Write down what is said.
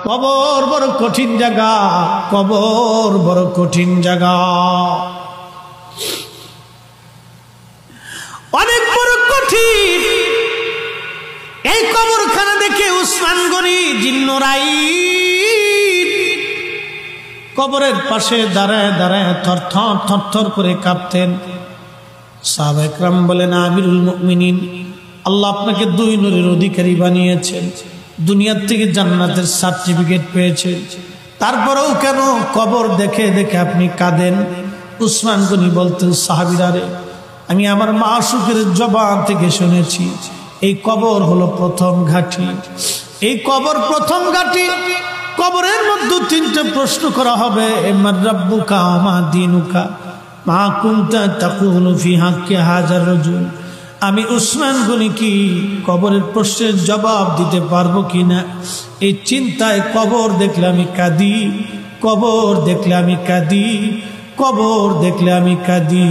কবর বড় কঠিন জায়গা, কবর বড় কঠিন জায়গা, অনেক বড় কঠিন। এই কবরখানা দেখে উসমান গনি জিন্নুরাইন কবরের পাশে দাঁড়ায় দাঁড়ায় থরথর থরথর করে কাঁপতেন। সাহাবায়ে কেরাম বলেন, আমিরুল মুমিনিন, আল্লাহ আপনাকে দুই নূরের অধিকারী বানিয়েছেন, দুনিয়ার থেকে জান্নাতের সার্টিফিকেট পেয়েছেন, তারপরেও কেন কবর দেখে দেখে আপনি কাঁদেন? উসমান গনি বলতেন, সাহাবীরা রে, আমি আমার মাশূকের জবান থেকে শুনেছি এই কবর হলো প্রথম ঘাঁটি, এই কবর প্রথম ঘাঁটি। কবরের মধ্যে তিনটে প্রশ্ন করা হবে, মান রাব্বুকা ওয়া মা দীনুকা মা কুনতা তাকুলু ফি হাক্কি হাযার রাজুল। আমি উসমান গনি কি কবরের প্রশ্নের জবাব দিতে পারবো কিনা, এই চিন্তায় কবর দেখলে আমি কাঁদি, কবর দেখলে আমি কাঁদি, কবর দেখলে আমি কাঁদি।